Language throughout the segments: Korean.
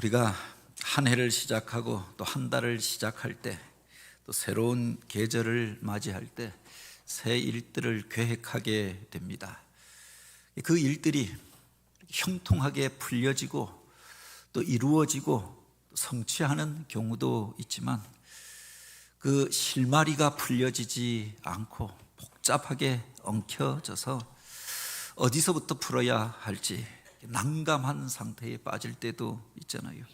우리가 한 해를 시작하고 또 한 달을 시작할 때, 또 새로운 계절을 맞이할 때 새 일들을 계획하게 됩니다. 그 일들이 형통하게 풀려지고 또 이루어지고 성취하는 경우도 있지만, 그 실마리가 풀려지지 않고 복잡하게 엉켜져서 어디서부터 풀어야 할지 난감한 상태에 빠질 때도 있잖아요.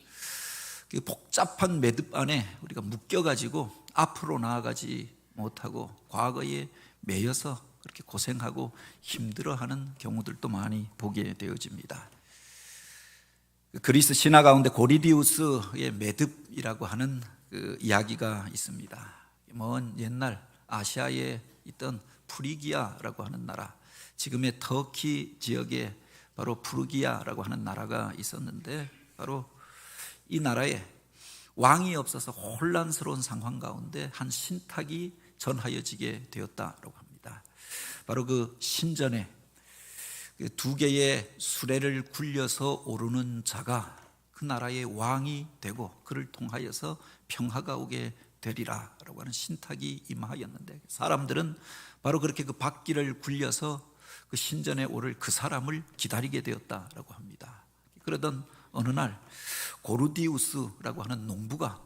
그 복잡한 매듭 안에 우리가 묶여가지고 앞으로 나아가지 못하고 과거에 매여서 그렇게 고생하고 힘들어하는 경우들도 많이 보게 되어집니다. 그리스 신화 가운데 고리디우스의 매듭이라고 하는 그 이야기가 있습니다. 먼 옛날 아시아에 있던 프리기아라고 하는 나라, 지금의 터키 지역에 바로 프루기아라고 하는 나라가 있었는데, 바로 이 나라에 왕이 없어서 혼란스러운 상황 가운데 한 신탁이 전하여지게 되었다라고 합니다. 바로 그 신전에 두 개의 수레를 굴려서 오르는 자가 그 나라의 왕이 되고 그를 통하여서 평화가 오게 되리라라고 하는 신탁이 임하였는데, 사람들은 바로 그렇게 그 바퀴를 굴려서 그 신전에 오를 그 사람을 기다리게 되었다라고 합니다. 그러던 어느 날 고르디우스라고 하는 농부가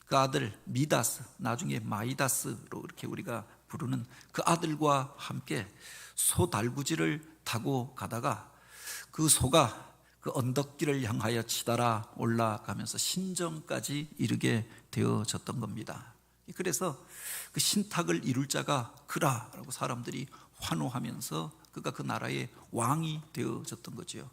그 아들 미다스, 나중에 마이다스로 이렇게 우리가 부르는 그 아들과 함께 소 달구지를 타고 가다가 그 소가 그 언덕길을 향하여 치달아 올라가면서 신전까지 이르게 되어졌던 겁니다. 그래서 그 신탁을 이룰 자가 그라라고 사람들이 환호하면서 그가 그 나라의 왕이 되어졌던 거죠.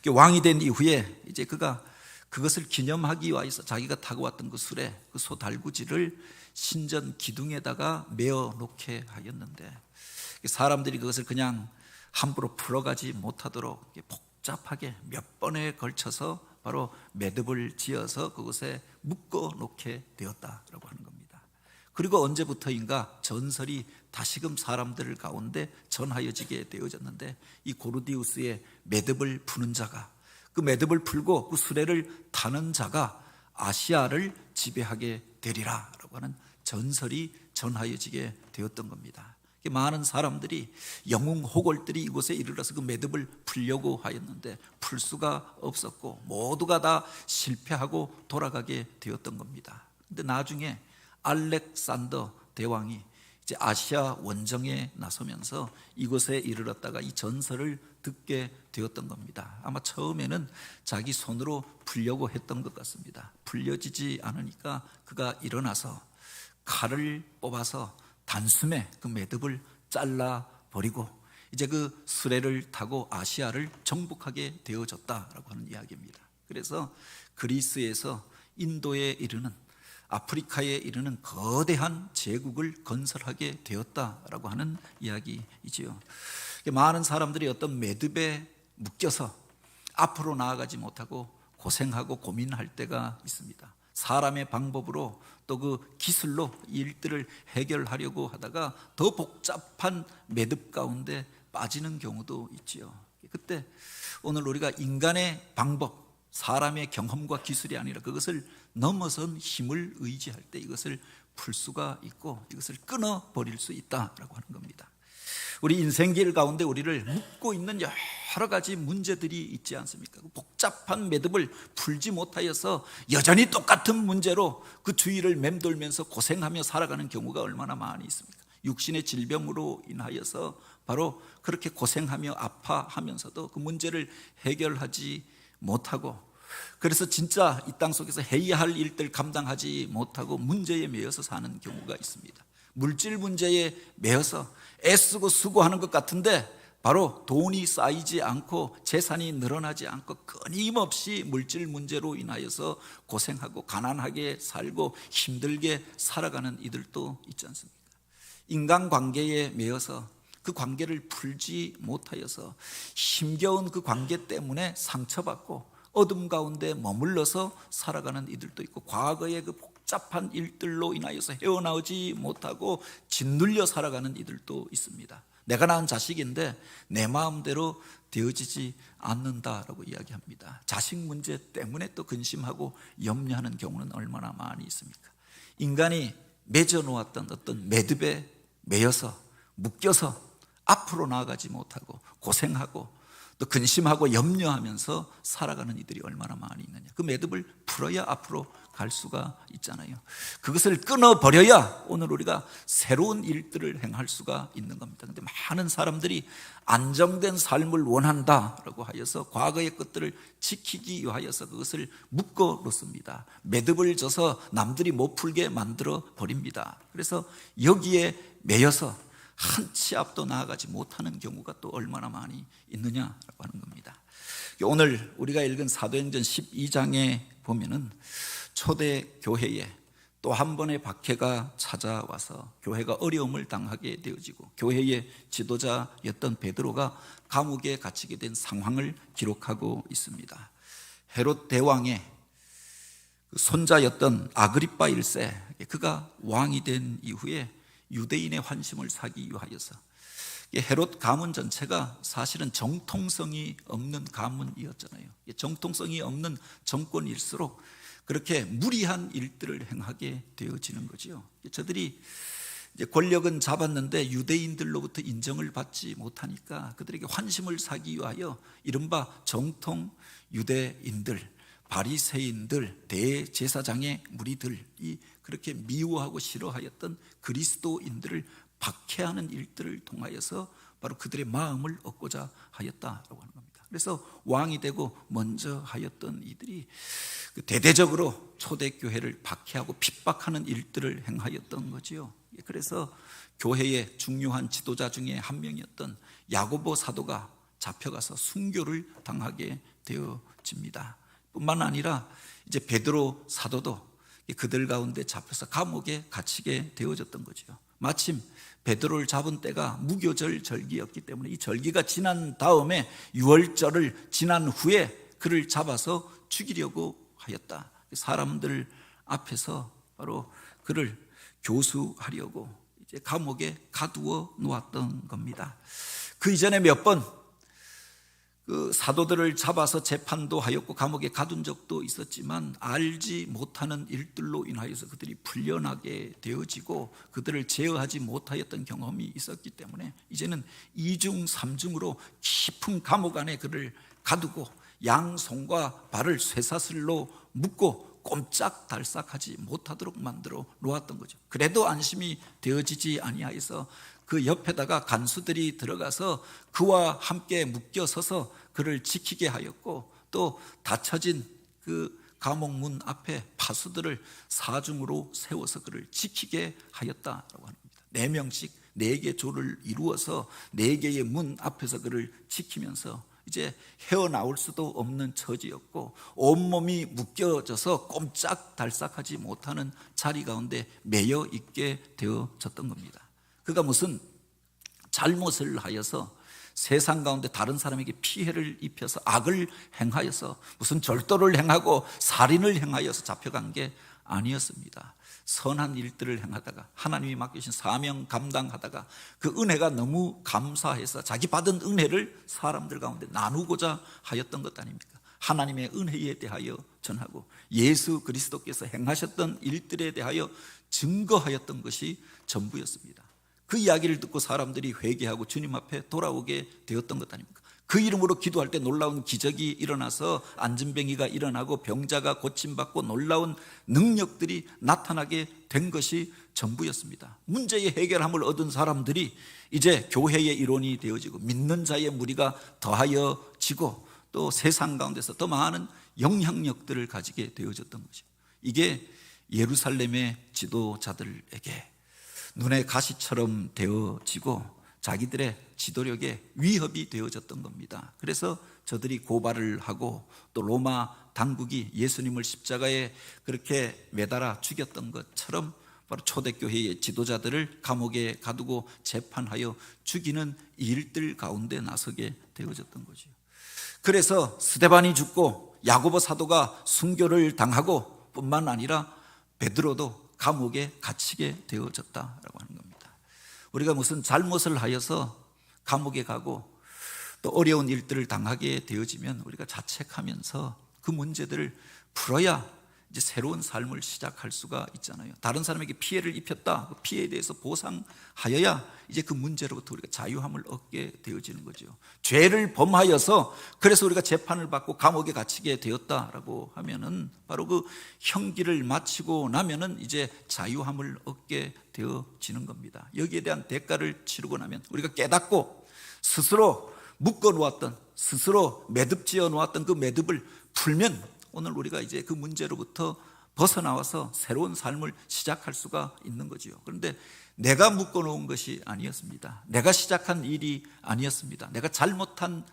왕이 된 이후에 이제 그가 그것을 기념하기 위해서 자기가 타고 왔던 그 수레, 그 소 달구지를 신전 기둥에다가 메어 놓게 하였는데, 사람들이 그것을 그냥 함부로 풀어가지 못하도록 복잡하게 몇 번에 걸쳐서 바로 매듭을 지어서 그것에 묶어 놓게 되었다라고 하는 겁니다. 그리고 언제부터인가 전설이 다시금 사람들 가운데 전하여지게 되어졌는데, 이 고르디우스의 매듭을 푸는 자가, 그 매듭을 풀고 그 수레를 타는 자가 아시아를 지배하게 되리라라고 하는 전설이 전하여지게 되었던 겁니다. 많은 사람들이, 영웅 호걸들이 이곳에 이르러서 그 매듭을 풀려고 하였는데 풀 수가 없었고 모두가 다 실패하고 돌아가게 되었던 겁니다. 근데 나중에 알렉산더 대왕이 이제 아시아 원정에 나서면서 이곳에 이르렀다가 이 전설을 듣게 되었던 겁니다. 아마 처음에는 자기 손으로 풀려고 했던 것 같습니다. 풀려지지 않으니까 그가 일어나서 칼을 뽑아서 단숨에 그 매듭을 잘라버리고 이제 그 수레를 타고 아시아를 정복하게 되어졌다라고 하는 이야기입니다. 그래서 그리스에서 인도에 이르는, 아프리카에 이르는 거대한 제국을 건설하게 되었다라고 하는 이야기이지요. 많은 사람들이 어떤 매듭에 묶여서 앞으로 나아가지 못하고 고생하고 고민할 때가 있습니다. 사람의 방법으로 또 그 기술로 일들을 해결하려고 하다가 더 복잡한 매듭 가운데 빠지는 경우도 있지요. 그때 오늘 우리가 인간의 방법, 사람의 경험과 기술이 아니라 그것을 넘어선 힘을 의지할 때 이것을 풀 수가 있고 이것을 끊어버릴 수 있다라고 하는 겁니다. 우리 인생길 가운데 우리를 묶고 있는 여러 가지 문제들이 있지 않습니까? 복잡한 매듭을 풀지 못하여서 여전히 똑같은 문제로 그 주위를 맴돌면서 고생하며 살아가는 경우가 얼마나 많이 있습니까? 육신의 질병으로 인하여서 바로 그렇게 고생하며 아파하면서도 그 문제를 해결하지 못하고, 그래서 진짜 이 땅 속에서 해야 할 일들 감당하지 못하고 문제에 매여서 사는 경우가 있습니다. 물질 문제에 매여서 애쓰고 수고하는 것 같은데 바로 돈이 쌓이지 않고 재산이 늘어나지 않고 끊임없이 물질 문제로 인하여서 고생하고 가난하게 살고 힘들게 살아가는 이들도 있지 않습니까? 인간관계에 매여서 그 관계를 풀지 못하여서 힘겨운 그 관계 때문에 상처받고 어둠 가운데 머물러서 살아가는 이들도 있고, 과거의 그 복잡한 일들로 인하여서 헤어나오지 못하고 짓눌려 살아가는 이들도 있습니다. 내가 낳은 자식인데 내 마음대로 되어지지 않는다라고 이야기합니다. 자식 문제 때문에 또 근심하고 염려하는 경우는 얼마나 많이 있습니까? 인간이 맺어 놓았던 어떤 매듭에 매여서 묶여서 앞으로 나아가지 못하고 고생하고 또 근심하고 염려하면서 살아가는 이들이 얼마나 많이 있느냐. 그 매듭을 풀어야 앞으로 갈 수가 있잖아요. 그것을 끊어버려야 오늘 우리가 새로운 일들을 행할 수가 있는 겁니다. 그런데 많은 사람들이 안정된 삶을 원한다라고 하여서 과거의 것들을 지키기 위하여서 그것을 묶어 놓습니다. 매듭을 져서 남들이 못 풀게 만들어 버립니다. 그래서 여기에 매여서 한 치 앞도 나아가지 못하는 경우가 또 얼마나 많이 있느냐라고 하는 겁니다. 오늘 우리가 읽은 사도행전 12장에 보면은 초대 교회에 또 한 번의 박해가 찾아와서 교회가 어려움을 당하게 되어지고 교회의 지도자였던 베드로가 감옥에 갇히게 된 상황을 기록하고 있습니다. 헤롯 대왕의 손자였던 아그리빠 1세, 그가 왕이 된 이후에 유대인의 환심을 사기 위하여서 헤롯 가문 전체가 사실은 정통성이 없는 가문이었잖아요. 정통성이 없는 정권일수록 그렇게 무리한 일들을 행하게 되어지는 거죠. 저들이 이제 권력은 잡았는데 유대인들로부터 인정을 받지 못하니까 그들에게 환심을 사기 위하여 이른바 정통 유대인들, 바리새인들, 대제사장의 무리들이 그렇게 미워하고 싫어하였던 그리스도인들을 박해하는 일들을 통하여서 바로 그들의 마음을 얻고자 하였다라고 하는 겁니다. 그래서 왕이 되고 먼저 하였던 이들이 대대적으로 초대교회를 박해하고 핍박하는 일들을 행하였던 거지요. 그래서 교회의 중요한 지도자 중에 한 명이었던 야고보 사도가 잡혀가서 순교를 당하게 되어집니다. 뿐만 아니라 이제 베드로 사도도 그들 가운데 잡혀서 감옥에 갇히게 되어졌던 거죠. 마침 베드로를 잡은 때가 무교절 절기였기 때문에 이 절기가 지난 다음에 유월절을 지난 후에 그를 잡아서 죽이려고 하였다. 사람들 앞에서 바로 그를 교수하려고 이제 감옥에 가두어 놓았던 겁니다. 그 이전에 몇 번 그 사도들을 잡아서 재판도 하였고 감옥에 가둔 적도 있었지만 알지 못하는 일들로 인하여서 그들이 풀려나게 되어지고 그들을 제어하지 못하였던 경험이 있었기 때문에 이제는 2중 3중으로 깊은 감옥 안에 그를 가두고 양손과 발을 쇠사슬로 묶고 꼼짝달싹하지 못하도록 만들어 놓았던 거죠. 그래도 안심이 되어지지 아니하여서 그 옆에다가 간수들이 들어가서 그와 함께 묶여서서 그를 지키게 하였고 또 닫혀진 그 감옥 문 앞에 파수들을 사중으로 세워서 그를 지키게 하였다라고 합니다. 4명씩 4개 조를 이루어서 4개의 문 앞에서 그를 지키면서 이제 헤어나올 수도 없는 처지였고 온몸이 묶여져서 꼼짝달싹하지 못하는 자리 가운데 매여 있게 되어졌던 겁니다. 그가 무슨 잘못을 하여서 세상 가운데 다른 사람에게 피해를 입혀서 악을 행하여서 무슨 절도를 행하고 살인을 행하여서 잡혀간 게 아니었습니다. 선한 일들을 행하다가 하나님이 맡기신 사명 감당하다가 그 은혜가 너무 감사해서 자기 받은 은혜를 사람들 가운데 나누고자 하였던 것 아닙니까? 하나님의 은혜에 대하여 전하고 예수 그리스도께서 행하셨던 일들에 대하여 증거하였던 것이 전부였습니다. 그 이야기를 듣고 사람들이 회개하고 주님 앞에 돌아오게 되었던 것 아닙니까? 그 이름으로 기도할 때 놀라운 기적이 일어나서 안진뱅이가 일어나고 병자가 고침받고 놀라운 능력들이 나타나게 된 것이 전부였습니다. 문제의 해결함을 얻은 사람들이 이제 교회의 일원이 되어지고 믿는 자의 무리가 더하여지고 또 세상 가운데서 더 많은 영향력들을 가지게 되어졌던 거죠. 이게 예루살렘의 지도자들에게 눈의 가시처럼 되어지고 자기들의 지도력에 위협이 되어졌던 겁니다. 그래서 저들이 고발을 하고 또 로마 당국이 예수님을 십자가에 그렇게 매달아 죽였던 것처럼 바로 초대교회의 지도자들을 감옥에 가두고 재판하여 죽이는 일들 가운데 나서게 되어졌던 거죠. 그래서 스데반이 죽고 야고보 사도가 순교를 당하고 뿐만 아니라 베드로도 감옥에 갇히게 되어졌다라고 하는 겁니다. 우리가 무슨 잘못을 하여서 감옥에 가고 또 어려운 일들을 당하게 되어지면 우리가 자책하면서 그 문제들을 풀어야 이제 새로운 삶을 시작할 수가 있잖아요. 다른 사람에게 피해를 입혔다, 그 피해에 대해서 보상하여야 이제 그 문제로부터 우리가 자유함을 얻게 되어지는 거죠. 죄를 범하여서 그래서 우리가 재판을 받고 감옥에 갇히게 되었다라고 하면은 바로 그 형기를 마치고 나면은 이제 자유함을 얻게 되어지는 겁니다. 여기에 대한 대가를 치르고 나면 우리가 깨닫고 스스로 묶어 놓았던, 스스로 매듭 지어 놓았던 그 매듭을 풀면 오늘 우리가 이제 그 문제로부터 벗어나와서 새로운 삶을 시작할 수가 있는 거지요. 그런데 내가 묶어 놓은 것이 아니었습니다. 내가 시작한 일이 아니었습니다. 내가 잘못한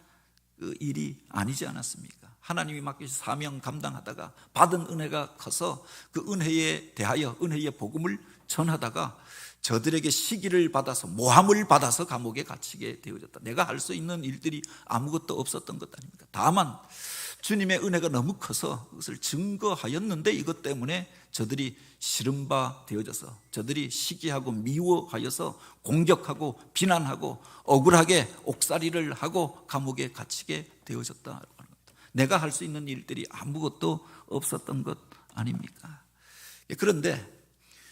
그 일이 아니지 않았습니까? 하나님이 맡기신 사명 감당하다가 받은 은혜가 커서 그 은혜에 대하여 은혜의 복음을 전하다가 저들에게 시기를 받아서 모함을 받아서 감옥에 갇히게 되어졌다. 내가 할 수 있는 일들이 아무것도 없었던 것 아닙니까? 다만 주님의 은혜가 너무 커서 그것을 증거하였는데 이것 때문에 저들이 시름바 되어져서 저들이 시기하고 미워하여서 공격하고 비난하고 억울하게 옥살이를 하고 감옥에 갇히게 되어졌다고 하는 겁니다. 내가 할 수 있는 일들이 아무것도 없었던 것 아닙니까? 그런데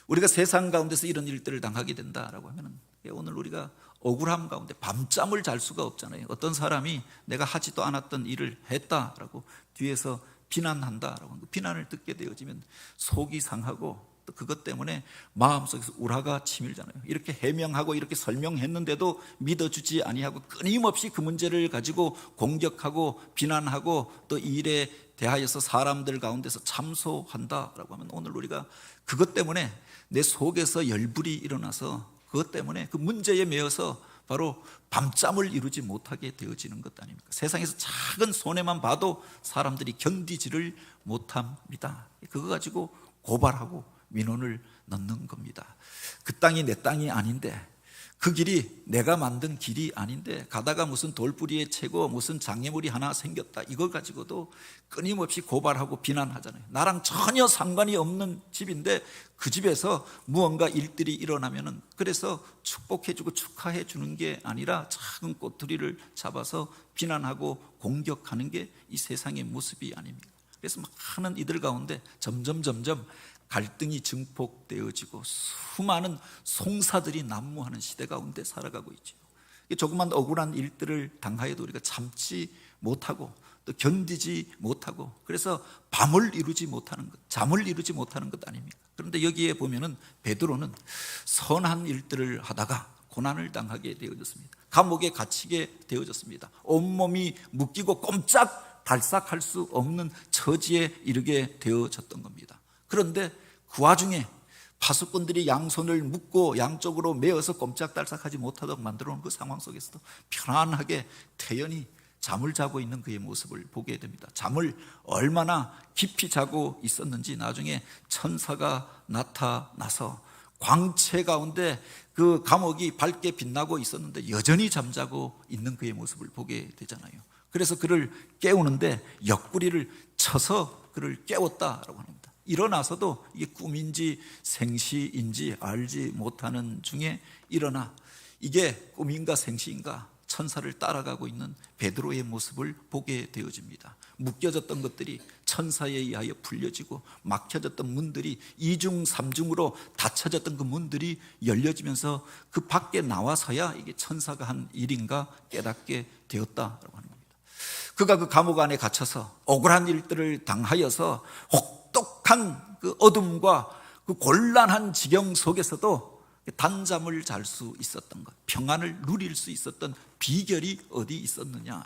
우리가 세상 가운데서 이런 일들을 당하게 된다라고 하면 오늘 우리가 억울함 가운데 밤잠을 잘 수가 없잖아요. 어떤 사람이 내가 하지도 않았던 일을 했다라고 뒤에서 비난한다라고 하는 그 비난을 듣게 되어지면 속이 상하고 또 그것 때문에 마음속에서 우라가 치밀잖아요. 이렇게 해명하고 이렇게 설명했는데도 믿어주지 아니하고 끊임없이 그 문제를 가지고 공격하고 비난하고 또 이 일에 대하여서 사람들 가운데서 참소한다라고 하면 오늘 우리가 그것 때문에 내 속에서 열불이 일어나서 그것 때문에 그 문제에 매여서 바로 밤잠을 이루지 못하게 되어지는 것 아닙니까? 세상에서 작은 손해만 봐도 사람들이 견디지를 못합니다. 그거 가지고 고발하고 민원을 넣는 겁니다. 그 땅이 내 땅이 아닌데 그 길이 내가 만든 길이 아닌데 가다가 무슨 돌뿌리에 채고 무슨 장애물이 하나 생겼다 이걸 가지고도 끊임없이 고발하고 비난하잖아요. 나랑 전혀 상관이 없는 집인데 그 집에서 무언가 일들이 일어나면은 그래서 축복해주고 축하해주는 게 아니라 작은 꼬투리를 잡아서 비난하고 공격하는 게 이 세상의 모습이 아닙니까? 그래서 많은 이들 가운데 점점 갈등이 증폭되어지고 수많은 송사들이 난무하는 시대 가운데 살아가고 있죠. 조그만 억울한 일들을 당하여도 우리가 참지 못하고 또 견디지 못하고 그래서 밤을 이루지 못하는 것, 잠을 이루지 못하는 것 아닙니까? 그런데 여기에 보면은 베드로는 선한 일들을 하다가 고난을 당하게 되어졌습니다. 감옥에 갇히게 되어졌습니다. 온몸이 묶이고 꼼짝 달싹할 수 없는 처지에 이르게 되어졌던 겁니다. 그런데 그 와중에 파수꾼들이 양손을 묶고 양쪽으로 메어서 꼼짝달싹하지 못하도록 만들어 놓은 그 상황 속에서도 편안하게 태연히 잠을 자고 있는 그의 모습을 보게 됩니다. 잠을 얼마나 깊이 자고 있었는지 나중에 천사가 나타나서 광채 가운데 그 감옥이 밝게 빛나고 있었는데 여전히 잠자고 있는 그의 모습을 보게 되잖아요. 그래서 그를 깨우는데 옆구리를 쳐서 그를 깨웠다라고 합니다. 일어나서도 이게 꿈인지 생시인지 알지 못하는 중에 일어나 이게 꿈인가 생시인가 천사를 따라가고 있는 베드로의 모습을 보게 되어집니다. 묶여졌던 것들이 천사에 의하여 풀려지고 막혀졌던 문들이 이중삼중으로 닫혀졌던 그 문들이 열려지면서 그 밖에 나와서야 이게 천사가 한 일인가 깨닫게 되었다라고 하는 겁니다. 그가 그 감옥 안에 갇혀서 억울한 일들을 당하여서 혹독한 그 어둠과 그 곤란한 지경 속에서도 단잠을 잘 수 있었던 것, 평안을 누릴 수 있었던 비결이 어디 있었느냐?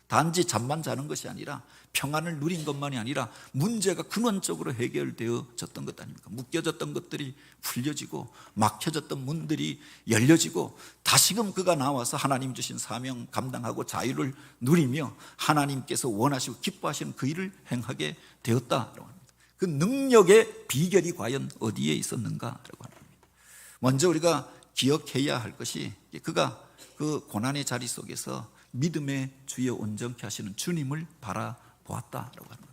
단지 잠만 자는 것이 아니라 평안을 누린 것만이 아니라 문제가 근원적으로 해결되어졌던 것 아닙니까? 묶여졌던 것들이 풀려지고 막혀졌던 문들이 열려지고 다시금 그가 나와서 하나님 주신 사명 감당하고 자유를 누리며 하나님께서 원하시고 기뻐하시는 그 일을 행하게 되었다라고 합니다. 그 능력의 비결이 과연 어디에 있었는가라고 합니다. 먼저 우리가 기억해야 할 것이 그가 그 고난의 자리 속에서 믿음의 주여 온전케 하시는 주님을 바라보았다라고 하는 겁니다.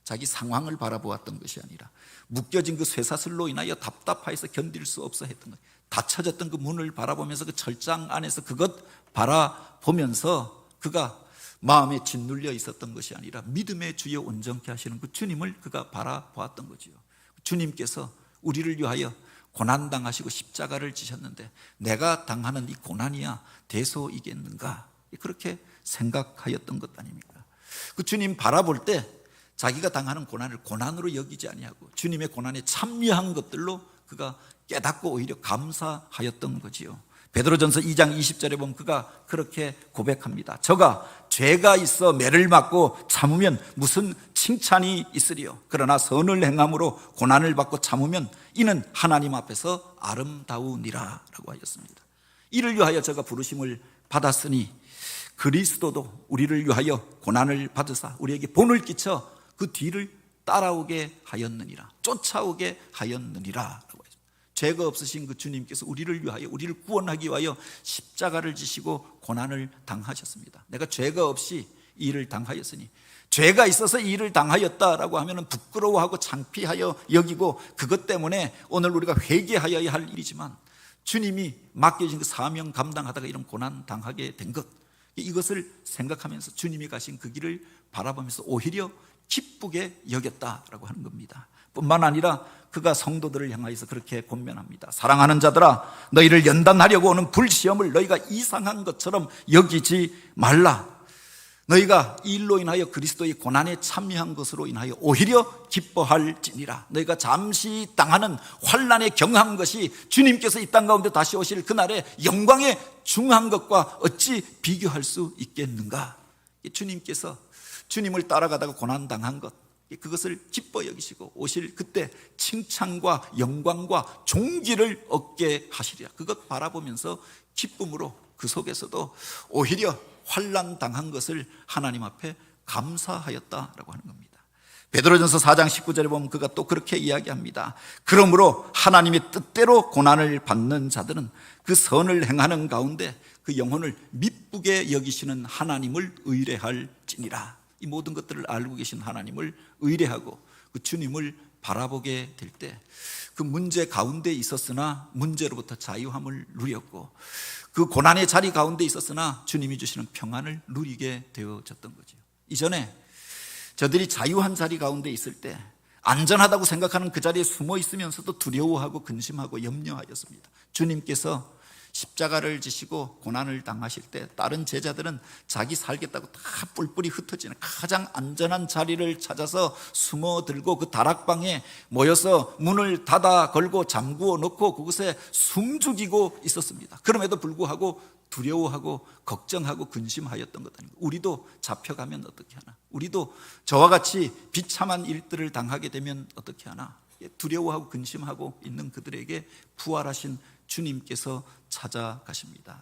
자기 상황을 바라보았던 것이 아니라 묶여진 그 쇠사슬로 인하여 답답하여서 견딜 수 없어 했던 것, 닫혀졌던 그 문을 바라보면서 그 철장 안에서 그것 바라보면서 그가 마음에 짓눌려 있었던 것이 아니라 믿음의 주여 온전케 하시는 그 주님을 그가 바라보았던 거지요. 주님께서 우리를 위하여 고난당하시고 십자가를 지셨는데 내가 당하는 이 고난이야 대소이겠는가, 그렇게 생각하였던 것 아닙니까? 그 주님 바라볼 때 자기가 당하는 고난을 고난으로 여기지 아니하고 주님의 고난에 참여한 것들로 그가 깨닫고 오히려 감사하였던 거지요. 베드로전서 2장 20절에 보면 그가 그렇게 고백합니다. 저가 죄가 있어 매를 맞고 참으면 무슨 칭찬이 있으리요. 그러나 선을 행함으로 고난을 받고 참으면 이는 하나님 앞에서 아름다우니라 라고 하였습니다. 이를 위하여 저가 부르심을 받았으니 그리스도도 우리를 위하여 고난을 받으사 우리에게 본을 끼쳐 그 뒤를 따라오게 하였느니라, 쫓아오게 하였느니라 라고 했습니다. 죄가 없으신 그 주님께서 우리를 위하여, 우리를 구원하기 위하여 십자가를 지시고 고난을 당하셨습니다. 내가 죄가 없이 이 일을 당하였으니, 죄가 있어서 이 일을 당하였다라고 하면 부끄러워하고 창피하여 여기고 그것 때문에 오늘 우리가 회개하여야 할 일이지만 주님이 맡겨진 그 사명 감당하다가 이런 고난 당하게 된 것, 이것을 생각하면서 주님이 가신 그 길을 바라보면서 오히려 기쁘게 여겼다라고 하는 겁니다. 뿐만 아니라 그가 성도들을 향하여서 그렇게 권면합니다. 사랑하는 자들아, 너희를 연단하려고 오는 불시험을 너희가 이상한 것처럼 여기지 말라. 너희가 이 일로 인하여 그리스도의 고난에 참여한 것으로 인하여 오히려 기뻐할지니라. 너희가 잠시 당하는 환난에 경한 것이 주님께서 이 땅 가운데 다시 오실 그날의 영광에 중한 것과 어찌 비교할 수 있겠는가. 주님께서 주님을 따라가다가 고난당한 것, 그것을 기뻐 여기시고 오실 그때 칭찬과 영광과 존귀를 얻게 하시리라. 그것 바라보면서 기쁨으로 그 속에서도 오히려 환난 당한 것을 하나님 앞에 감사하였다라고 하는 겁니다. 베드로전서 4장 19절에 보면 그가 또 그렇게 이야기합니다. 그러므로 하나님의 뜻대로 고난을 받는 자들은 그 선을 행하는 가운데 그 영혼을 미쁘게 여기시는 하나님을 의뢰할지니라. 이 모든 것들을 알고 계신 하나님을 의뢰하고 그 주님을 바라보게 될 때 그 문제 가운데 있었으나 문제로부터 자유함을 누렸고 그 고난의 자리 가운데 있었으나 주님이 주시는 평안을 누리게 되어졌던 거죠. 이전에 저들이 자유한 자리 가운데 있을 때 안전하다고 생각하는 그 자리에 숨어 있으면서도 두려워하고 근심하고 염려하였습니다. 주님께서 십자가를 지시고 고난을 당하실 때 다른 제자들은 자기 살겠다고 다 뿔뿔이 흩어지는 가장 안전한 자리를 찾아서 숨어들고 그 다락방에 모여서 문을 닫아 걸고 잠그어 놓고 그곳에 숨죽이고 있었습니다. 그럼에도 불구하고 두려워하고 걱정하고 근심하였던 것 아닙니까? 우리도 잡혀가면 어떻게 하나? 우리도 저와 같이 비참한 일들을 당하게 되면 어떻게 하나? 두려워하고 근심하고 있는 그들에게 부활하신 주님께서 찾아가십니다.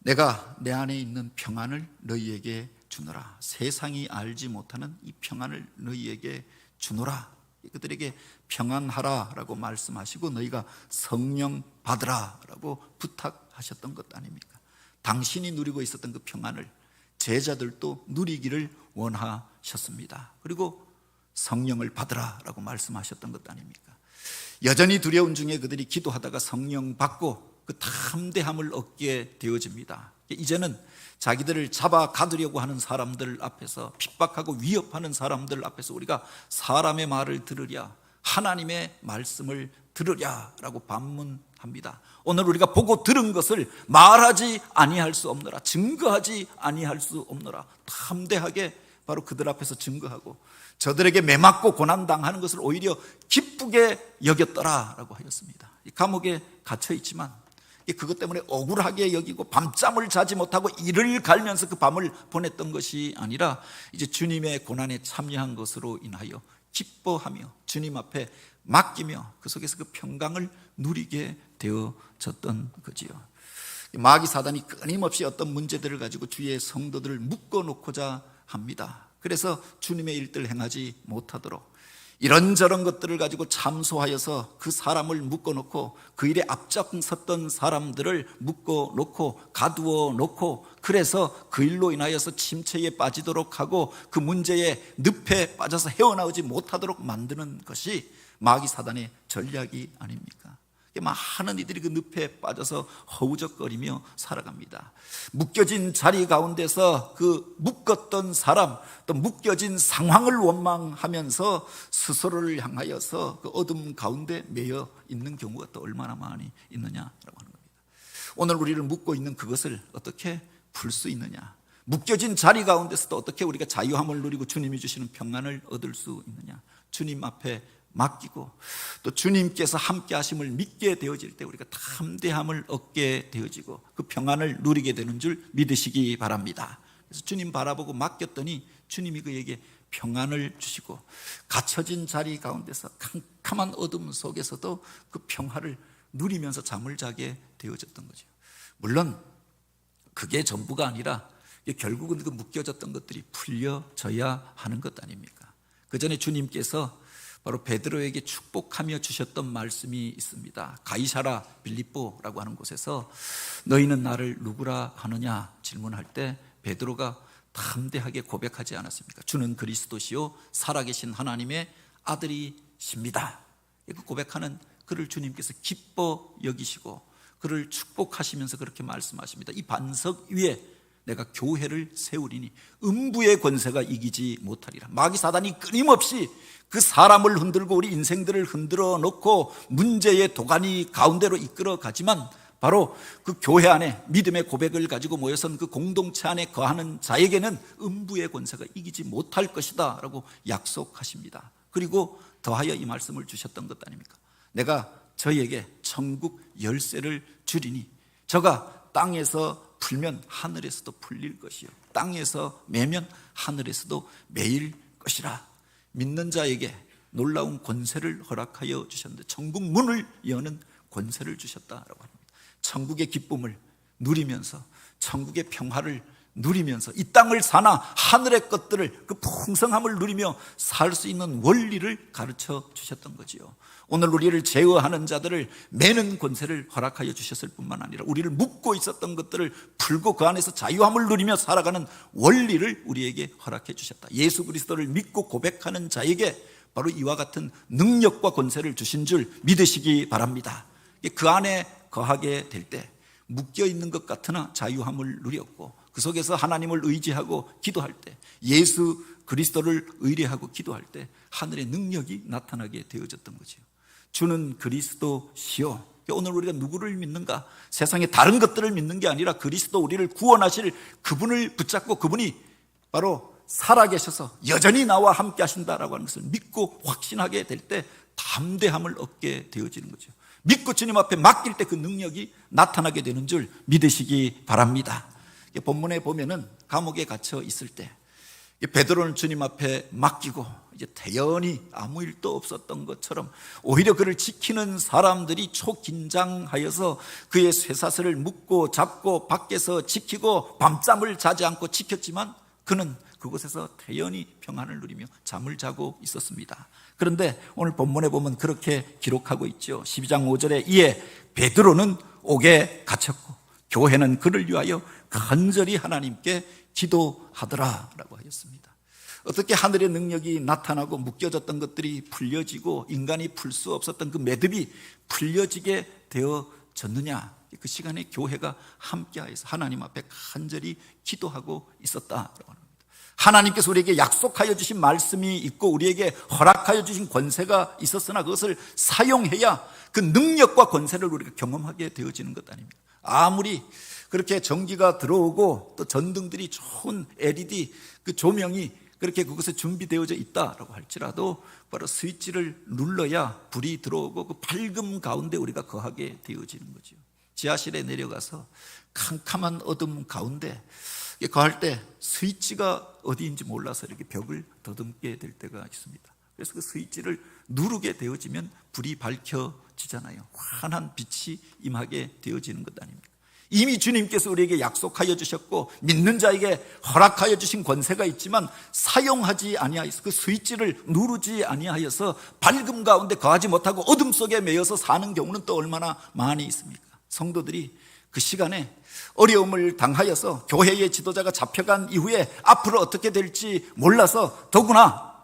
내가 내 안에 있는 평안을 너희에게 주노라. 세상이 알지 못하는 이 평안을 너희에게 주노라. 그들에게 평안하라 라고 말씀하시고 너희가 성령 받으라 라고 부탁하셨던 것 아닙니까? 당신이 누리고 있었던 그 평안을 제자들도 누리기를 원하셨습니다. 그리고 성령을 받으라 라고 말씀하셨던 것 아닙니까? 여전히 두려운 중에 그들이 기도하다가 성령 받고 그 담대함을 얻게 되어집니다. 이제는 자기들을 잡아 가두려고 하는 사람들 앞에서, 핍박하고 위협하는 사람들 앞에서 우리가 사람의 말을 들으랴 하나님의 말씀을 들으랴 라고 반문합니다. 오늘 우리가 보고 들은 것을 말하지 아니할 수 없노라, 증거하지 아니할 수 없노라. 담대하게 바로 그들 앞에서 증거하고 저들에게 매맞고 고난당하는 것을 오히려 기쁘게 여겼더라라고 하였습니다. 감옥에 갇혀 있지만 그것 때문에 억울하게 여기고 밤잠을 자지 못하고 이를 갈면서 그 밤을 보냈던 것이 아니라 이제 주님의 고난에 참여한 것으로 인하여 기뻐하며 주님 앞에 맡기며 그 속에서 그 평강을 누리게 되어졌던 거지요. 마귀 사단이 끊임없이 어떤 문제들을 가지고 주의 성도들을 묶어놓고자 합니다. 그래서 주님의 일들을 행하지 못하도록 이런저런 것들을 가지고 참소하여서 그 사람을 묶어놓고 그 일에 앞장섰던 사람들을 묶어놓고 가두어 놓고 그래서 그 일로 인하여서 침체에 빠지도록 하고 그 문제의 늪에 빠져서 헤어나오지 못하도록 만드는 것이 마귀 사단의 전략이 아닙니까? 많은 이들이 그 늪에 빠져서 허우적거리며 살아갑니다. 묶여진 자리 가운데서 그 묶었던 사람, 또 묶여진 상황을 원망하면서 스스로를 향하여서 그 어둠 가운데 매여 있는 경우가 또 얼마나 많이 있느냐라고 하는 겁니다. 오늘 우리를 묶고 있는 그것을 어떻게 풀 수 있느냐, 묶여진 자리 가운데서도 어떻게 우리가 자유함을 누리고 주님이 주시는 평안을 얻을 수 있느냐, 주님 앞에 맡기고 또 주님께서 함께 하심을 믿게 되어질 때 우리가 담대함을 얻게 되어지고 그 평안을 누리게 되는 줄 믿으시기 바랍니다. 그래서 주님 바라보고 맡겼더니 주님이 그에게 평안을 주시고 갇혀진 자리 가운데서 캄캄한 어둠 속에서도 그 평화를 누리면서 잠을 자게 되어졌던 거죠. 물론 그게 전부가 아니라 결국은 그 묶여졌던 것들이 풀려져야 하는 것 아닙니까? 그 전에 주님께서 바로 베드로에게 축복하며 주셨던 말씀이 있습니다. 가이사라 빌립보라고 하는 곳에서 너희는 나를 누구라 하느냐 질문할 때 베드로가 담대하게 고백하지 않았습니까? 주는 그리스도시요 살아계신 하나님의 아들이십니다. 그 고백하는 그를 주님께서 기뻐 여기시고 그를 축복하시면서 그렇게 말씀하십니다. 이 반석 위에 내가 교회를 세우리니 음부의 권세가 이기지 못하리라. 마귀 사단이 끊임없이 그 사람을 흔들고 우리 인생들을 흔들어 놓고 문제의 도가니 가운데로 이끌어 가지만 바로 그 교회 안에 믿음의 고백을 가지고 모여선 그 공동체 안에 거하는 자에게는 음부의 권세가 이기지 못할 것이다 라고 약속하십니다. 그리고 더하여 이 말씀을 주셨던 것 아닙니까? 내가 저에게 천국 열쇠를 주리니 저가 땅에서 풀면 하늘에서도 풀릴 것이요 땅에서 매면 하늘에서도 매일 것이라. 믿는 자에게 놀라운 권세를 허락하여 주셨는데 천국 문을 여는 권세를 주셨다라고 합니다. 천국의 기쁨을 누리면서 천국의 평화를 누리면서 이 땅을 사나 하늘의 것들을 그 풍성함을 누리며 살 수 있는 원리를 가르쳐 주셨던 거지요. 오늘 우리를 제어하는 자들을 매는 권세를 허락하여 주셨을 뿐만 아니라 우리를 묶고 있었던 것들을 풀고 그 안에서 자유함을 누리며 살아가는 원리를 우리에게 허락해 주셨다. 예수 그리스도를 믿고 고백하는 자에게 바로 이와 같은 능력과 권세를 주신 줄 믿으시기 바랍니다. 그 안에 거하게 될 때 묶여 있는 것 같으나 자유함을 누렸고 그 속에서 하나님을 의지하고 기도할 때 예수 그리스도를 의뢰하고 기도할 때 하늘의 능력이 나타나게 되어졌던 거죠. 주는 그리스도시요. 오늘 우리가 누구를 믿는가? 세상의 다른 것들을 믿는 게 아니라 그리스도 우리를 구원하실 그분을 붙잡고 그분이 바로 살아계셔서 여전히 나와 함께 하신다라고 하는 것을 믿고 확신하게 될 때 담대함을 얻게 되어지는 거죠. 믿고 주님 앞에 맡길 때 그 능력이 나타나게 되는 줄 믿으시기 바랍니다. 본문에 보면은 감옥에 갇혀 있을 때 베드로는 주님 앞에 맡기고 이제 태연히 아무 일도 없었던 것처럼 오히려 그를 지키는 사람들이 초긴장하여서 그의 쇠사슬을 묶고 잡고 밖에서 지키고 밤잠을 자지 않고 지켰지만 그는 그곳에서 태연히 평안을 누리며 잠을 자고 있었습니다. 그런데 오늘 본문에 보면 그렇게 기록하고 있죠. 12장 5절에 이에 베드로는 옥에 갇혔고 교회는 그를 위하여 간절히 하나님께 기도하더라라고 하였습니다. 어떻게 하늘의 능력이 나타나고 묶여졌던 것들이 풀려지고 인간이 풀 수 없었던 그 매듭이 풀려지게 되어졌느냐? 그 시간에 교회가 함께하여서 하나님 앞에 간절히 기도하고 있었다라고 합니다. 하나님께서 우리에게 약속하여 주신 말씀이 있고 우리에게 허락하여 주신 권세가 있었으나 그것을 사용해야 그 능력과 권세를 우리가 경험하게 되어지는 것 아닙니까? 아무리 그렇게 전기가 들어오고 또 전등들이 좋은 LED 그 조명이 그렇게 그것에 준비되어져 있다라고 할지라도 바로 스위치를 눌러야 불이 들어오고 그 밝음 가운데 우리가 거하게 되어지는 거죠. 지하실에 내려가서 캄캄한 어둠 가운데 거할 때 스위치가 어디인지 몰라서 이렇게 벽을 더듬게 될 때가 있습니다. 그래서 그 스위치를 누르게 되어지면 불이 밝혀지잖아요. 환한 빛이 임하게 되어지는 것 아닙니까? 이미 주님께서 우리에게 약속하여 주셨고 믿는 자에게 허락하여 주신 권세가 있지만 사용하지 아니하여서 그 스위치를 누르지 아니하여서 밝음 가운데 거하지 못하고 어둠 속에 매여서 사는 경우는 또 얼마나 많이 있습니까? 성도들이 그 시간에 어려움을 당하여서 교회의 지도자가 잡혀간 이후에 앞으로 어떻게 될지 몰라서 더구나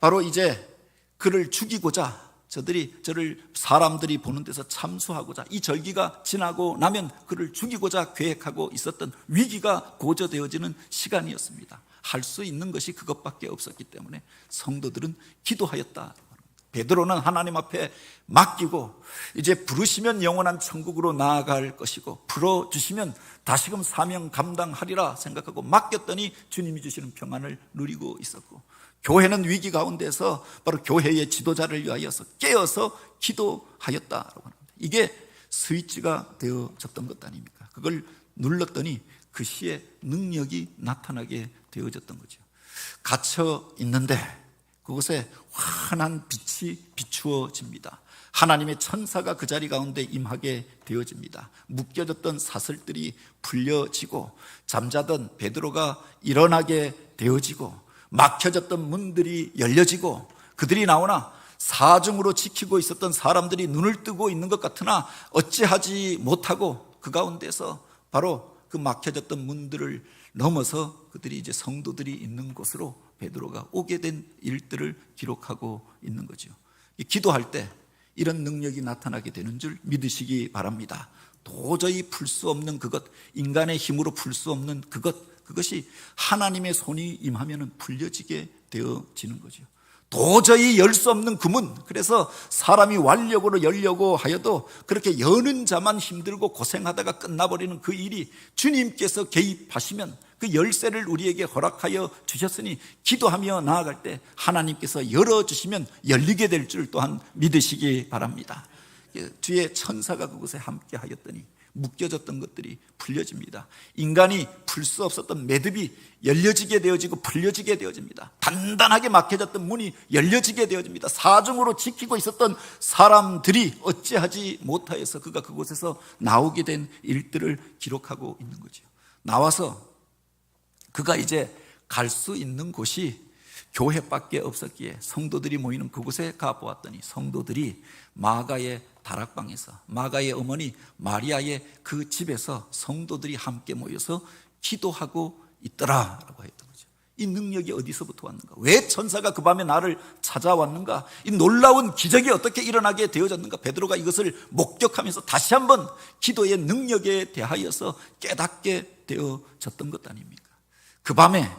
바로 이제 그를 죽이고자 저를 사람들이 보는 데서 참수하고자, 이 절기가 지나고 나면 그를 죽이고자 계획하고 있었던 위기가 고조되어지는 시간이었습니다. 할 수 있는 것이 그것밖에 없었기 때문에 성도들은 기도하였다. 베드로는 하나님 앞에 맡기고 이제 부르시면 영원한 천국으로 나아갈 것이고 풀어주시면 다시금 사명 감당하리라 생각하고 맡겼더니 주님이 주시는 평안을 누리고 있었고, 교회는 위기 가운데서 바로 교회의 지도자를 위하여서 깨어서 기도하였다라고 합니다. 이게 스위치가 되어졌던 것 아닙니까? 그걸 눌렀더니 그 시에 능력이 나타나게 되어졌던 거죠. 갇혀 있는데 그곳에 환한 빛이 비추어집니다. 하나님의 천사가 그 자리 가운데 임하게 되어집니다. 묶여졌던 사슬들이 풀려지고 잠자던 베드로가 일어나게 되어지고 막혀졌던 문들이 열려지고 그들이 나오나 사중으로 지키고 있었던 사람들이 눈을 뜨고 있는 것 같으나 어찌하지 못하고 그 가운데서 바로 그 막혀졌던 문들을 넘어서 그들이 이제 성도들이 있는 곳으로 베드로가 오게 된 일들을 기록하고 있는 거죠. 기도할 때 이런 능력이 나타나게 되는 줄 믿으시기 바랍니다. 도저히 풀 수 없는 그것, 인간의 힘으로 풀 수 없는 그것이 하나님의 손이 임하면 풀려지게 되어지는 거죠. 도저히 열 수 없는 그 문, 그래서 사람이 완력으로 열려고 하여도 그렇게 여는 자만 힘들고 고생하다가 끝나버리는 그 일이 주님께서 개입하시면 그 열쇠를 우리에게 허락하여 주셨으니 기도하며 나아갈 때 하나님께서 열어주시면 열리게 될 줄 또한 믿으시기 바랍니다. 주의 천사가 그곳에 함께 하였더니 묶여졌던 것들이 풀려집니다. 인간이 풀 수 없었던 매듭이 열려지게 되어지고 풀려지게 되어집니다. 단단하게 막혀졌던 문이 열려지게 되어집니다. 사중으로 지키고 있었던 사람들이 어찌하지 못하여서 그가 그곳에서 나오게 된 일들을 기록하고 있는 거죠. 나와서 그가 이제 갈 수 있는 곳이 교회밖에 없었기에 성도들이 모이는 그곳에 가보았더니 성도들이 마가의 다락방에서, 마가의 어머니 마리아의 그 집에서 성도들이 함께 모여서 기도하고 있더라라고 했던 거죠. 이 능력이 어디서부터 왔는가? 왜 천사가 그 밤에 나를 찾아왔는가? 이 놀라운 기적이 어떻게 일어나게 되어졌는가? 베드로가 이것을 목격하면서 다시 한번 기도의 능력에 대하여서 깨닫게 되어졌던 것 아닙니까? 그 밤에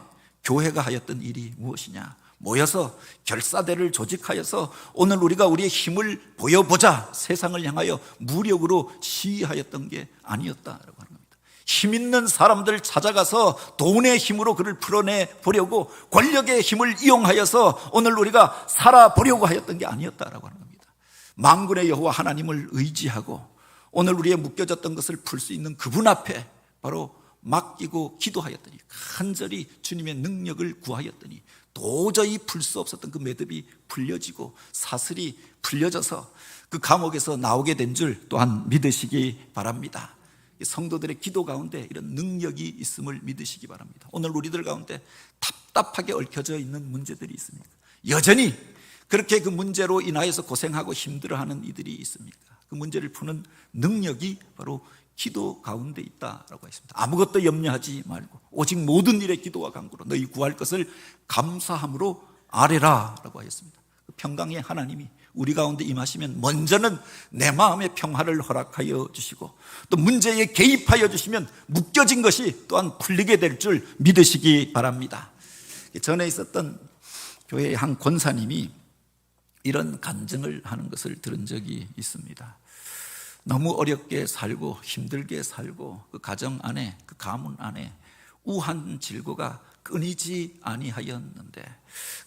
교회가 하였던 일이 무엇이냐? 모여서 결사대를 조직하여서 오늘 우리가 우리의 힘을 보여보자, 세상을 향하여 무력으로 시위하였던 게 아니었다라고 하는 겁니다. 힘 있는 사람들 찾아가서 돈의 힘으로 그를 풀어내 보려고, 권력의 힘을 이용하여서 오늘 우리가 살아보려고 하였던 게 아니었다라고 하는 겁니다. 만군의 여호와 하나님을 의지하고 오늘 우리의 묶여졌던 것을 풀 수 있는 그분 앞에 바로 맡기고 기도하였더니, 간절히 주님의 능력을 구하였더니 도저히 풀 수 없었던 그 매듭이 풀려지고 사슬이 풀려져서 그 감옥에서 나오게 된 줄 또한 믿으시기 바랍니다. 성도들의 기도 가운데 이런 능력이 있음을 믿으시기 바랍니다. 오늘 우리들 가운데 답답하게 얽혀져 있는 문제들이 있습니까? 여전히 그렇게 그 문제로 인하여서 고생하고 힘들어하는 이들이 있습니까? 그 문제를 푸는 능력이 바로 기도 가운데 있다라고 했습니다. 아무것도 염려하지 말고 오직 모든 일에 기도와 간구로 너희 구할 것을 감사함으로 아뢰라라고 하였습니다. 평강의 하나님이 우리 가운데 임하시면 먼저는 내 마음의 평화를 허락하여 주시고 또 문제에 개입하여 주시면 묶여진 것이 또한 풀리게 될 줄 믿으시기 바랍니다. 전에 있었던 교회의 한 권사님이 이런 간증을 하는 것을 들은 적이 있습니다. 너무 어렵게 살고 힘들게 살고 그 가정 안에, 그 가문 안에 우한 질고가 끊이지 아니하였는데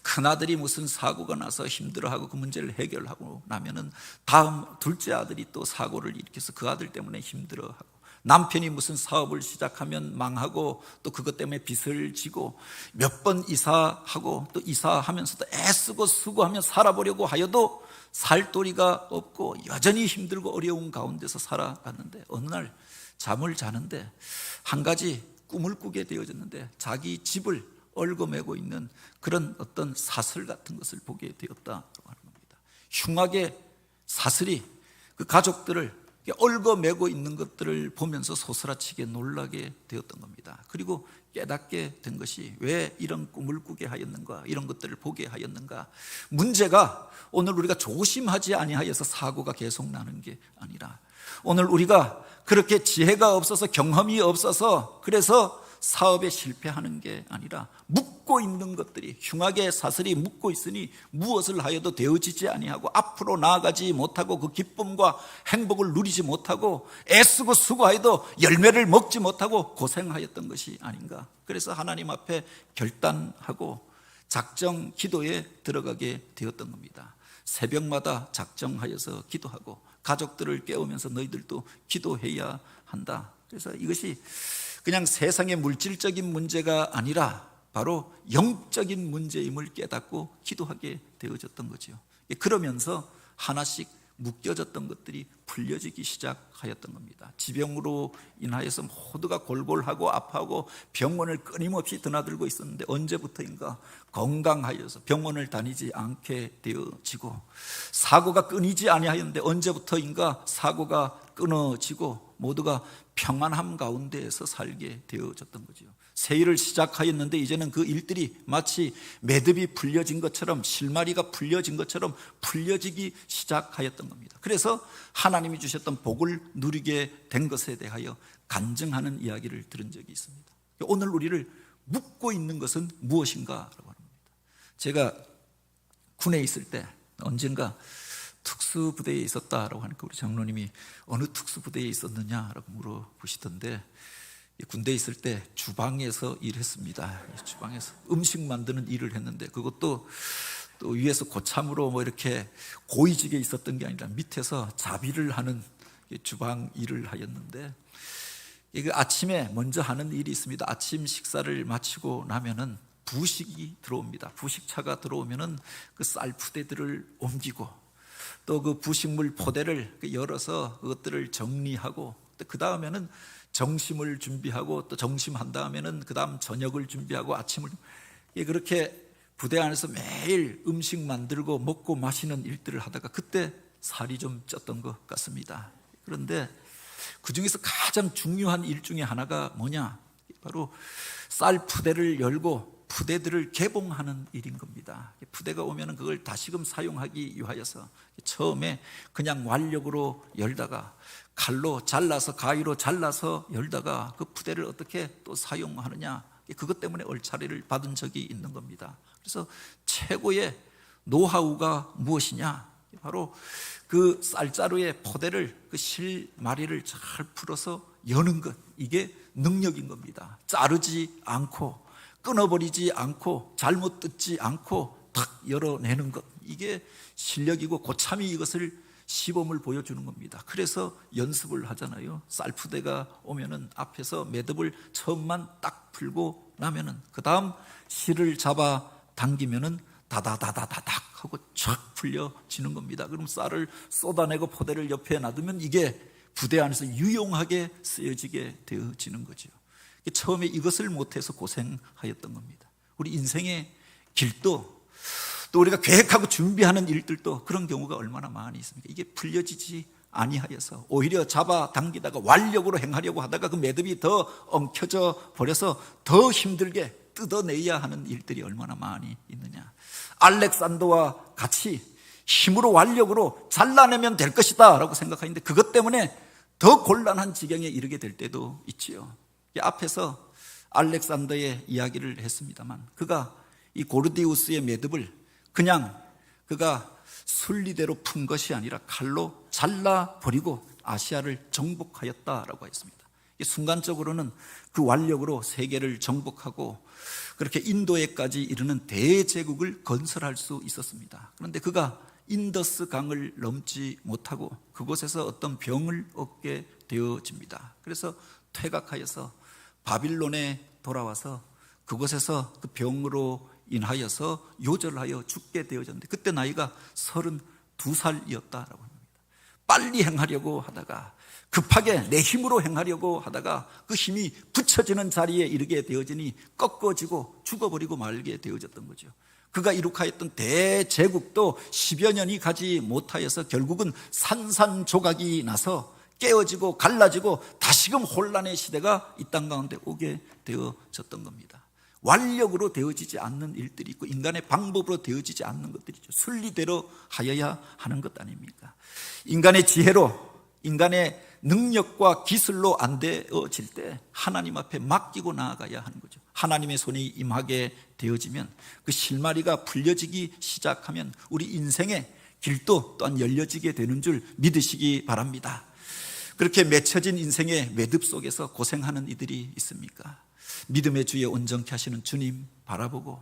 큰아들이 무슨 사고가 나서 힘들어하고 그 문제를 해결하고 나면은 다음 둘째 아들이 또 사고를 일으켜서 그 아들 때문에 힘들어하고, 남편이 무슨 사업을 시작하면 망하고 또 그것 때문에 빚을 지고 몇 번 이사하고 또 이사하면서도 애쓰고 수고하며 살아보려고 하여도 살 도리가 없고 여전히 힘들고 어려운 가운데서 살아갔는데 어느 날 잠을 자는데 한 가지 꿈을 꾸게 되어졌는데 자기 집을 얽어매고 있는 그런 어떤 사슬 같은 것을 보게 되었다고 하는 겁니다. 흉하게 사슬이 그 가족들을 얽어매고 있는 것들을 보면서 소스라치게 놀라게 되었던 겁니다. 그리고 깨닫게 된 것이 왜 이런 꿈을 꾸게 하였는가, 이런 것들을 보게 하였는가. 문제가 오늘 우리가 조심하지 아니하여서 사고가 계속 나는 게 아니라, 오늘 우리가 그렇게 지혜가 없어서 경험이 없어서 그래서 사업에 실패하는 게 아니라, 묻고 있는 것들이 흉하게 사슬이 묶고 있으니 무엇을 하여도 되어지지 아니하고 앞으로 나아가지 못하고 그 기쁨과 행복을 누리지 못하고 애쓰고 수고하여도 열매를 먹지 못하고 고생하였던 것이 아닌가. 그래서 하나님 앞에 결단하고 작정 기도에 들어가게 되었던 겁니다. 새벽마다 작정하여서 기도하고 가족들을 깨우면서 너희들도 기도해야 한다. 그래서 이것이 그냥 세상의 물질적인 문제가 아니라 바로 영적인 문제임을 깨닫고 기도하게 되어졌던 거죠. 그러면서 하나씩 묶여졌던 것들이 풀려지기 시작하였던 겁니다. 지병으로 인하여서 모두가 골골하고 아파하고 병원을 끊임없이 드나들고 있었는데 언제부터인가 건강하여서 병원을 다니지 않게 되어지고, 사고가 끊이지 아니하였는데 언제부터인가 사고가 끊어지고 모두가 평안함 가운데에서 살게 되어졌던 거죠. 새 일을 시작하였는데 이제는 그 일들이 마치 매듭이 풀려진 것처럼, 실마리가 풀려진 것처럼 풀려지기 시작하였던 겁니다. 그래서 하나님이 주셨던 복을 누리게 된 것에 대하여 간증하는 이야기를 들은 적이 있습니다. 오늘 우리를 묶고 있는 것은 무엇인가라고 하는 겁니다. 제가 군에 있을 때 언젠가 특수부대에 있었다라고 하니까 우리 장로님이 어느 특수부대에 있었느냐라고 물어보시던데, 군대에 있을 때 주방에서 일했습니다. 주방에서 음식 만드는 일을 했는데, 그것도 또 위에서 고참으로 뭐 이렇게 고위직에 있었던 게 아니라 밑에서 자비를 하는 주방 일을 하였는데, 아침에 먼저 하는 일이 있습니다. 아침 식사를 마치고 나면은 부식이 들어옵니다. 부식차가 들어오면은 그 쌀푸대들을 옮기고 또 그 부식물 포대를 열어서 그것들을 정리하고, 그 다음에는 점심을 준비하고, 또 점심한 다음에는 그 다음 저녁을 준비하고 아침을, 그렇게 부대 안에서 매일 음식 만들고 먹고 마시는 일들을 하다가 그때 살이 좀 쪘던 것 같습니다. 그런데 그 중에서 가장 중요한 일 중에 하나가 뭐냐, 바로 쌀 푸대를 열고 푸대들을 개봉하는 일인 겁니다. 푸대가 오면 그걸 다시금 사용하기 위하여서 처음에 그냥 완력으로 열다가 칼로 잘라서, 가위로 잘라서 열다가 그 푸대를 어떻게 또 사용하느냐, 그것 때문에 얼차례를 받은 적이 있는 겁니다. 그래서 최고의 노하우가 무엇이냐, 바로 그 쌀자루의 포대를, 그 실마리를 잘 풀어서 여는 것, 이게 능력인 겁니다. 자르지 않고 끊어버리지 않고 잘못 뜯지 않고 탁 열어내는 것, 이게 실력이고 고참이 이것을 시범을 보여주는 겁니다. 그래서 연습을 하잖아요. 쌀푸대가 오면은 앞에서 매듭을 처음만 딱 풀고 나면은 그 다음 실을 잡아 당기면은 다다다다다닥 하고 쫙 풀려지는 겁니다. 그럼 쌀을 쏟아내고 포대를 옆에 놔두면 이게 부대 안에서 유용하게 쓰여지게 되어지는 거죠. 처음에 이것을 못해서 고생하였던 겁니다. 우리 인생의 길도, 또 우리가 계획하고 준비하는 일들도 그런 경우가 얼마나 많이 있습니까? 이게 풀려지지 아니하여서 오히려 잡아당기다가 완력으로 행하려고 하다가 그 매듭이 더 엉켜져 버려서 더 힘들게 뜯어내야 하는 일들이 얼마나 많이 있느냐. 알렉산더와 같이 힘으로 완력으로 잘라내면 될 것이다 라고 생각하는데, 그것 때문에 더 곤란한 지경에 이르게 될 때도 있지요. 앞에서 알렉산더의 이야기를 했습니다만, 그가 이 고르디우스의 매듭을 그냥 그가 순리대로 푼 것이 아니라 칼로 잘라버리고 아시아를 정복하였다라고 했습니다. 순간적으로는 그 완력으로 세계를 정복하고 그렇게 인도에까지 이르는 대제국을 건설할 수 있었습니다. 그런데 그가 인더스 강을 넘지 못하고 그곳에서 어떤 병을 얻게 되어집니다. 그래서 퇴각하여서 바빌론에 돌아와서 그곳에서 그 병으로 인하여서 요절하여 죽게 되어졌는데, 그때 나이가 32살이었다라고 합니다. 빨리 행하려고 하다가, 급하게 내 힘으로 행하려고 하다가 그 힘이 붙여지는 자리에 이르게 되어지니 꺾어지고 죽어버리고 말게 되어졌던 거죠. 그가 이룩하였던 대제국도 10여 년이 가지 못하여서 결국은 산산조각이 나서 깨어지고 갈라지고 다시금 혼란의 시대가 이 땅 가운데 오게 되어졌던 겁니다. 완력으로 되어지지 않는 일들이 있고 인간의 방법으로 되어지지 않는 것들이 있죠. 순리대로 하여야 하는 것 아닙니까? 인간의 지혜로, 인간의 능력과 기술로 안 되어질 때 하나님 앞에 맡기고 나아가야 하는 거죠. 하나님의 손이 임하게 되어지면, 그 실마리가 풀려지기 시작하면 우리 인생의 길도 또한 열려지게 되는 줄 믿으시기 바랍니다. 그렇게 맺혀진 인생의 매듭 속에서 고생하는 이들이 있습니까? 믿음의 주에 온전케 하시는 주님 바라보고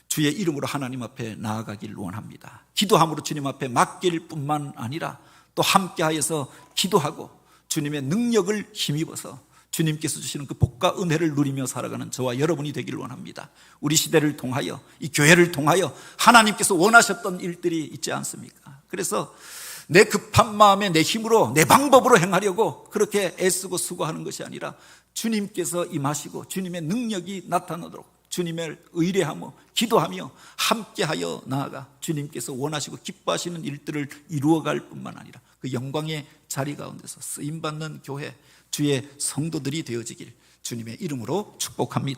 주의 이름으로 하나님 앞에 나아가길 원합니다. 기도함으로 주님 앞에 맡길 뿐만 아니라 또 함께하여서 기도하고 주님의 능력을 힘입어서 주님께서 주시는 그 복과 은혜를 누리며 살아가는 저와 여러분이 되길 원합니다. 우리 시대를 통하여, 이 교회를 통하여 하나님께서 원하셨던 일들이 있지 않습니까? 그래서 내 급한 마음에 내 힘으로 내 방법으로 행하려고 그렇게 애쓰고 수고하는 것이 아니라 주님께서 임하시고 주님의 능력이 나타나도록 주님을 의뢰하며 기도하며 함께하여 나아가 주님께서 원하시고 기뻐하시는 일들을 이루어갈 뿐만 아니라 그 영광의 자리 가운데서 쓰임받는 교회, 주의 성도들이 되어지길 주님의 이름으로 축복합니다.